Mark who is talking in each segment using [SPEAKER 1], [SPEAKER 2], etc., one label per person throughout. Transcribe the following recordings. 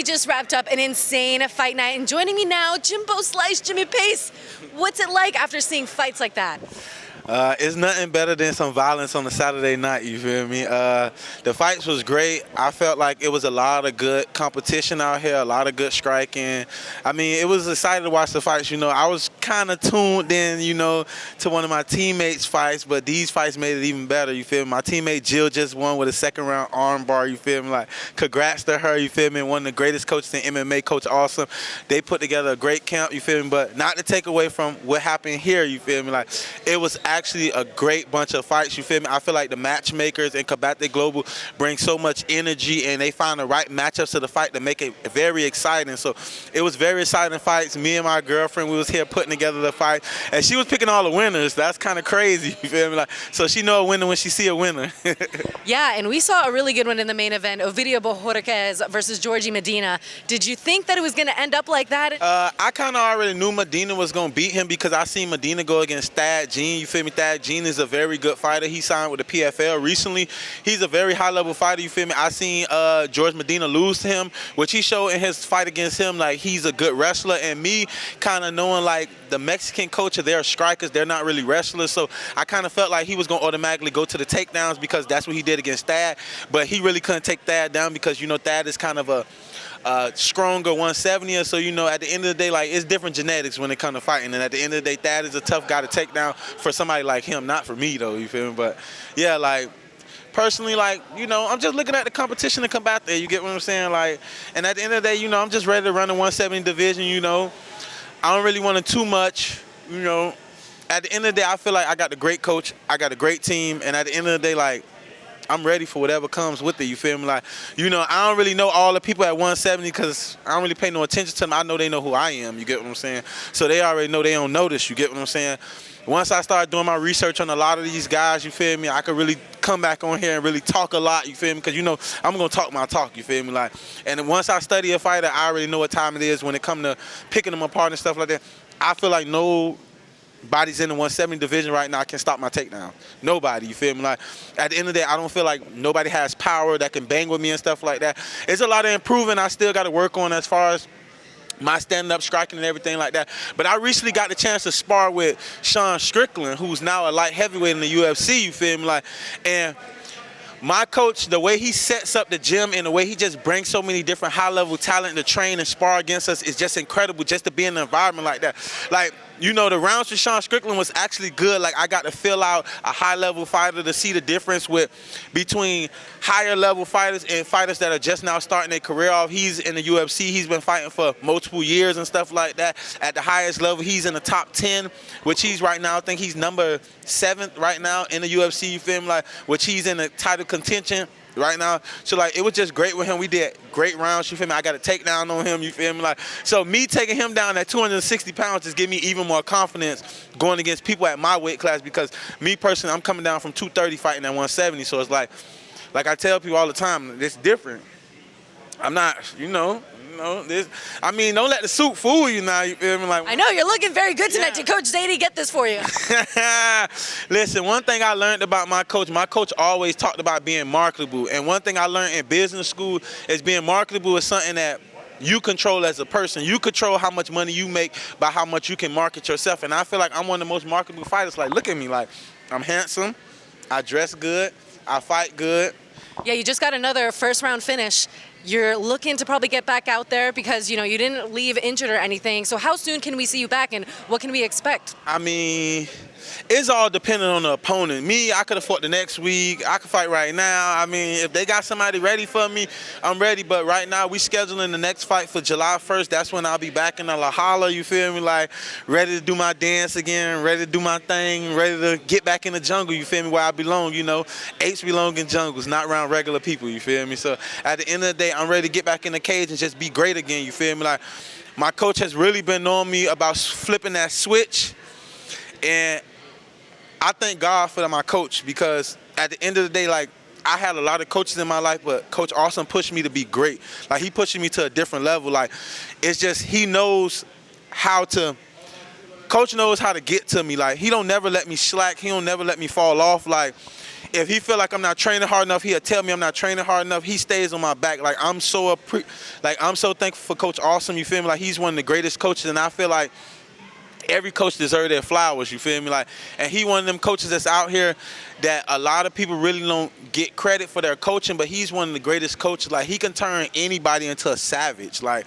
[SPEAKER 1] We just wrapped up an insane fight night, and joining me now, Jimbo Slice, Jimmie Pace. What's it like after seeing fights like that?
[SPEAKER 2] It's nothing better than some violence on a Saturday night, you feel me? The fights was great. I felt like it was a lot of good competition out here, a lot of good striking. I mean, it was exciting to watch the fights, you know. I was kind of tuned in, you know, to one of my teammates' fights, but these fights made it even better, you feel me? My teammate Jill just won with a second-round arm bar, you feel me? Like, congrats to her, you feel me? One of the greatest coaches in MMA, Coach Awesome. They put together a great camp, you feel me? But not to take away from what happened here, you feel me? Like, it was actually a great bunch of fights, you feel me? I feel like the matchmakers in Combate Global bring so much energy, and they find the right matchups to the fight to make it very exciting. So it was very exciting fights. Me and my girlfriend, we was here putting together the fight, and she was picking all the winners. That's kind of crazy, you feel me? Like, so she know a winner when she see a winner.
[SPEAKER 1] Yeah, and we saw a really good one in the main event, Ovidio Bojorquez versus Georgie Medina. Did you think that it was going to end up like that?
[SPEAKER 2] I kind of already knew Medina was going to beat him because I seen Medina go against Thad Jean, you feel me? Thad Jean is a very good fighter. He signed with the PFL recently. He's a very high-level fighter, you feel me? I seen George Medina lose to him, which he showed in his fight against him, like he's a good wrestler. And me kind of knowing like the Mexican culture, they're strikers, they're not really wrestlers. So I kind of felt like he was going to automatically go to the takedowns because that's what he did against Thad. But he really couldn't take Thad down because, you know, Thad is kind of a stronger 170er, so you know at the end of the day, like, it's different genetics when it comes to fighting, and at the end of the day, Thad is a tough guy to take down for somebody like him, not for me though, you feel me? But yeah, like personally, like, you know, I'm just looking at the competition to come back there, you get what I'm saying? Like, and at the end of the day, you know, I'm just ready to run the 170 division, you know. I don't really want it too much, you know. At the end of the day, I feel like I got a great coach, I got a great team, and at the end of the day, like, I'm ready for whatever comes with it, you feel me? Like, you know, I don't really know all the people at 170 because I don't really pay no attention to them. I know they know who I am, you get what I'm saying? So they already know they don't notice, you get what I'm saying? Once I start doing my research on a lot of these guys, you feel me, I could really come back on here and really talk a lot, you feel me? Because, you know, I'm going to talk my talk, you feel me? Like, and then once I study a fighter, I already know what time it is when it comes to picking them apart and stuff like that. I feel like nobody's in the 170 division right now can stop my takedown. Nobody, you feel me? Like, at the end of the day, I don't feel like nobody has power that can bang with me and stuff like that. It's a lot of improving I still got to work on as far as my stand-up striking and everything like that. But I recently got the chance to spar with Sean Strickland, who's now a light heavyweight in the UFC, you feel me? Like, and my coach, the way he sets up the gym and the way he just brings so many different high-level talent to train and spar against us is just incredible just to be in an environment like that. Like, you know, the rounds with Sean Strickland was actually good. Like, I got to feel out a high-level fighter to see the difference between higher-level fighters and fighters that are just now starting their career off. He's in the UFC. He's been fighting for multiple years and stuff like that. At the highest level, he's in the top 10, which he's right now, I think he's number 7th right now in the UFC, you feel me? Like, which he's in the title contention right now. So, like, it was just great with him. We did great rounds, you feel me? I got a takedown on him, you feel me? Like, so me taking him down at 260 pounds just give me even more confidence going against people at my weight class, because me personally, I'm coming down from 230 fighting at 170. So it's like I tell people all the time, it's different. I'm not, you know, this. I mean, don't let the suit fool you now, you feel me? Like,
[SPEAKER 1] I know, you're looking very good tonight. Did Coach Zadie get this for you?
[SPEAKER 2] Listen, one thing I learned about my coach always talked about being marketable. And one thing I learned in business school is being marketable is something that you control as a person. You control how much money you make by how much you can market yourself. And I feel like I'm one of the most marketable fighters. Like, look at me. Like, I'm handsome. I dress good. I fight good.
[SPEAKER 1] Yeah, you just got another first-round finish. You're looking to probably get back out there because, you know, you didn't leave injured or anything. So how soon can we see you back, and what can we expect?
[SPEAKER 2] I mean, it's all dependent on the opponent. Me, I could have fought the next week. I could fight right now. I mean, if they got somebody ready for me, I'm ready. But right now, we scheduling the next fight for July 1st. That's when I'll be back in the La Holla, you feel me? Like, ready to do my dance again, ready to do my thing, ready to get back in the jungle, you feel me, where I belong, you know. Apes belong in jungles, not around regular people, you feel me? So at the end of the day, I'm ready to get back in the cage and just be great again, you feel me? Like, my coach has really been on me about flipping that switch, and I thank God for my coach, because at the end of the day, like, I had a lot of coaches in my life, but Coach Awesome pushed me to be great. Like, he pushed me to a different level. Like, it's just, he knows how to, Coach knows how to get to me. Like, he don't never let me slack. He don't never let me fall off. Like, If he feel like I'm not training hard enough, he'll tell me I'm not training hard enough. He stays on my back. Like I'm so thankful for Coach Awesome. You feel me? Like he's one of the greatest coaches, and I feel like every coach deserves their flowers. You feel me? Like, and he one of them coaches that's out here that a lot of people really don't get credit for their coaching, but he's one of the greatest coaches. Like he can turn anybody into a savage. Like.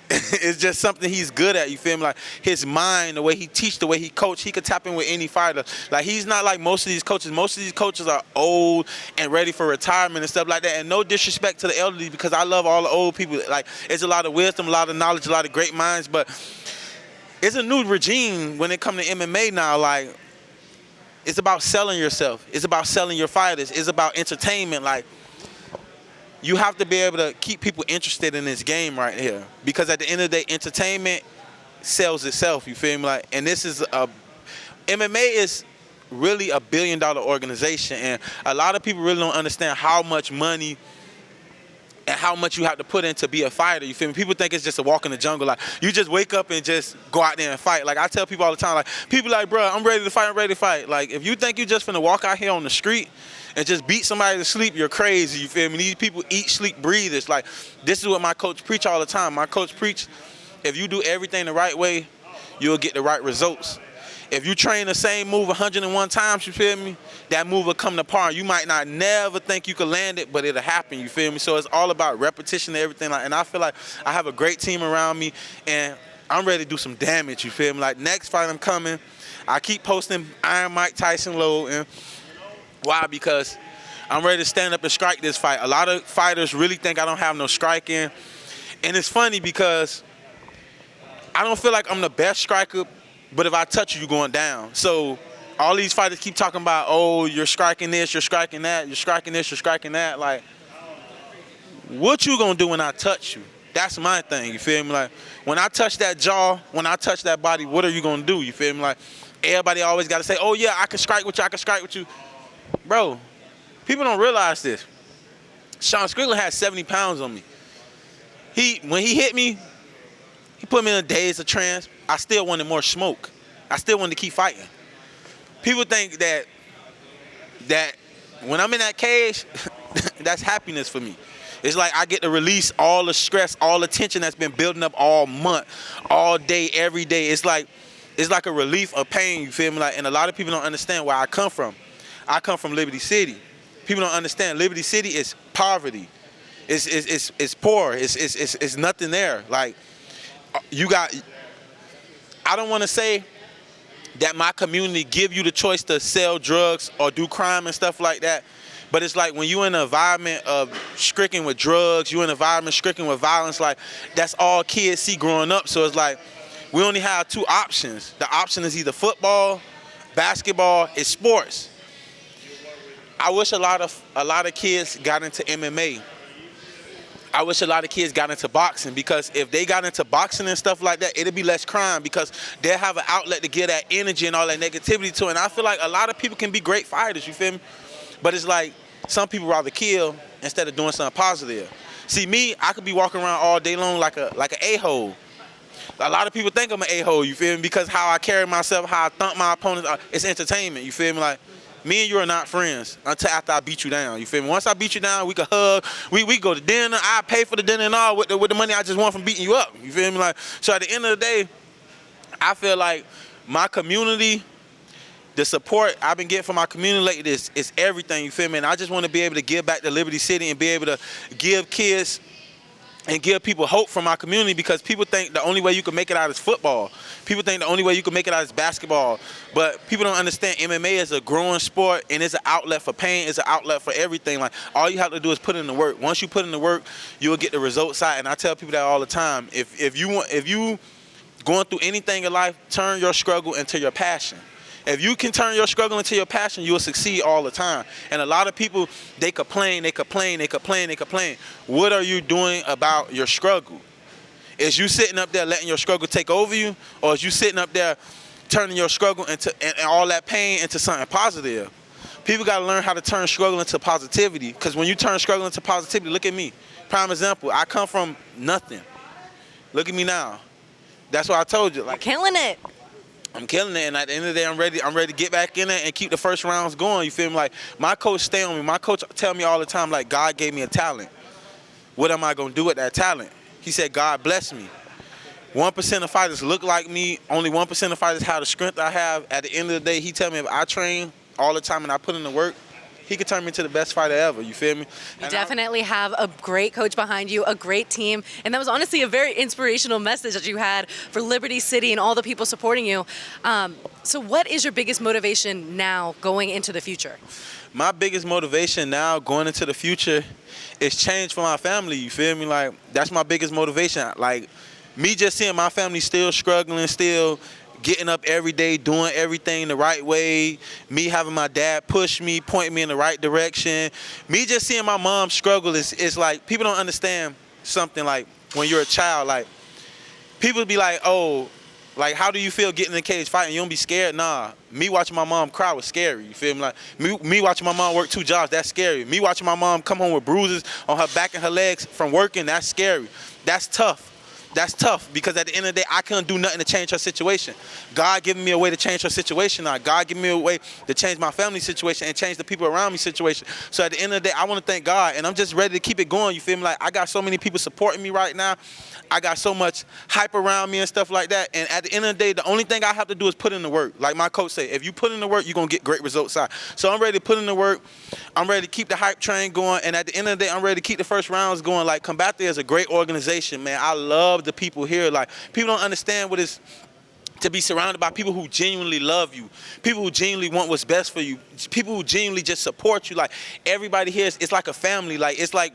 [SPEAKER 2] It's just something he's good at, you feel me? Like his mind, the way he teach, the way he coach, he could tap in with any fighter. Like he's not like most of these coaches. Most of these coaches are old and ready for retirement and stuff like that. And no disrespect to the elderly, because I love all the old people. Like it's a lot of wisdom, a lot of knowledge, a lot of great minds, but it's a new regime when it comes to MMA now. Like it's about selling yourself. It's about selling your fighters. It's about entertainment. Like you have to be able to keep people interested in this game right here, because at the end of the day, entertainment sells itself. You feel me? Like, and this is MMA is really a $1 billion organization, and a lot of people really don't understand how much money and how much you have to put in to be a fighter. You feel me? People think it's just a walk in the jungle. Like you just wake up and just go out there and fight. Like I tell people all the time, like people like, bro, I'm ready to fight. I'm ready to fight. Like if you think you just finna walk out here on the street and just beat somebody to sleep, you're crazy. You feel me? These people eat, sleep, breathe. It's like, this is what my coach preach all the time. My coach preach, if you do everything the right way, you'll get the right results. If you train the same move 101 times, you feel me, that move will come to par. You might not never think you could land it, but it'll happen, you feel me? So it's all about repetition and everything. And I feel like I have a great team around me, and I'm ready to do some damage, you feel me? Like next fight I'm coming, I keep posting Iron Mike Tyson low, and why? Because I'm ready to stand up and strike this fight. A lot of fighters really think I don't have no striking. And it's funny because I don't feel like I'm the best striker, but if I touch you, you're going down. So all these fighters keep talking about, oh, you're striking this, you're striking that, you're striking this, you're striking that. Like, what you gonna do when I touch you? That's my thing, you feel me? Like, when I touch that jaw, when I touch that body, what are you gonna do? You feel me? Like, everybody always gotta say, oh yeah, I can strike with you, I can strike with you. Bro, people don't realize this. Sean Strickland had 70 pounds on me. When he hit me, he put me in a daze of trance. I still wanted more smoke. I still wanted to keep fighting. People think that when I'm in that cage, that's happiness for me. It's like I get to release all the stress, all the tension that's been building up all month, all day, every day. It's like a relief of pain, you feel me? Like, and a lot of people don't understand where I come from. I come from Liberty City. People don't understand. Liberty City is poverty. It's poor. It's nothing there. Like I don't want to say that my community give you the choice to sell drugs or do crime and stuff like that, but it's like when you're in an environment of stricken with drugs, you're in an environment stricken with violence, like that's all kids see growing up. So it's like we only have two options. The option is either football, basketball, it's sports. I wish a lot of kids got into MMA. I wish a lot of kids got into boxing, because if they got into boxing and stuff like that, it'd be less crime, because they'll have an outlet to get that energy and all that negativity to it. And I feel like a lot of people can be great fighters, you feel me? But it's like some people rather kill instead of doing something positive. See, me, I could be walking around all day long like an a-hole. A lot of people think I'm an a-hole, you feel me? Because how I carry myself, how I thump my opponents, it's entertainment, you feel me? Like, me and you are not friends until after I beat you down. You feel me? Once I beat you down, we can hug. We go to dinner. I pay for the dinner and all with the money I just won from beating you up. You feel me? Like, so at the end of the day, I feel like my community, the support I've been getting from my community lately is everything. You feel me? And I just want to be able to give back to Liberty City and be able to give kids and give people hope from my community, because people think the only way you can make it out is football. People think the only way you can make it out is basketball. But people don't understand MMA is a growing sport, and it's an outlet for pain, it's an outlet for everything. Like, all you have to do is put in the work. Once you put in the work, you'll get the results side. And I tell people that all the time. If you going through anything in life, turn your struggle into your passion. If you can turn your struggle into your passion, you will succeed all the time. And a lot of people, they complain. What are you doing about your struggle? Is you sitting up there letting your struggle take over you, or is you sitting up there turning your struggle into and all that pain into something positive? People got to learn how to turn struggle into positivity, because when you turn struggle into positivity, look at me. Prime example, I come from nothing. Look at me now. That's what I told you. Like,
[SPEAKER 1] killing it.
[SPEAKER 2] I'm killing it, and at the end of the day, I'm ready to get back in it and keep the first rounds going. You feel me? Like, my coach stay on me. My coach tell me all the time, like, God gave me a talent. What am I gonna do with that talent? He said, God bless me. 1% of fighters look like me. Only 1% of fighters have the strength I have. At the end of the day, he tell me if I train all the time and I put in the work, he could turn me into the best fighter ever. You feel me?
[SPEAKER 1] You definitely have a great coach behind you, a great team, and that was honestly a very inspirational message that you had for Liberty City and all the people supporting you. So what is your biggest motivation now going into the future?
[SPEAKER 2] My biggest motivation now going into the future is change for my family. You feel me? Like, that's my biggest motivation. Like, me just seeing my family still struggling, still getting up every day, doing everything the right way, me having my dad push me, point me in the right direction, me just seeing my mom struggle is like, people don't understand something. Like, when you're a child, like, people be like, oh, like, how do you feel getting in the cage fighting? You don't be scared? Nah. Me watching my mom cry was scary. You feel me? Like, me watching my mom work 2 jobs, that's scary. Me watching my mom come home with bruises on her back and her legs from working, that's scary. That's tough. That's tough, because at the end of the day, I couldn't do nothing to change her situation. God giving me a way to change her situation now. God giving me a way to change my family situation and change the people around me situation. So at the end of the day, I want to thank God, and I'm just ready to keep it going. You feel me? Like, I got so many people supporting me right now. I got so much hype around me and stuff like that. And at the end of the day, the only thing I have to do is put in the work. Like my coach said, if you put in the work, you're going to get great results out. So I'm ready to put in the work. I'm ready to keep the hype train going. And at the end of the day, I'm ready to keep the first rounds going. Like, Combate is a great organization, man. I love the people here. Like, people don't understand what it's to be surrounded by people who genuinely love you, people who genuinely want what's best for you, people who genuinely just support you. Like, everybody here, it's like a family. Like, it's like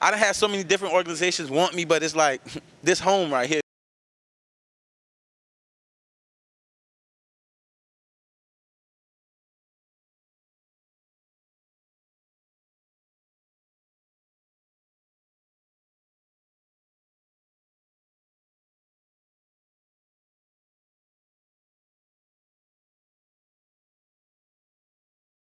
[SPEAKER 2] I done had so many different organizations want me, but it's like this home right here.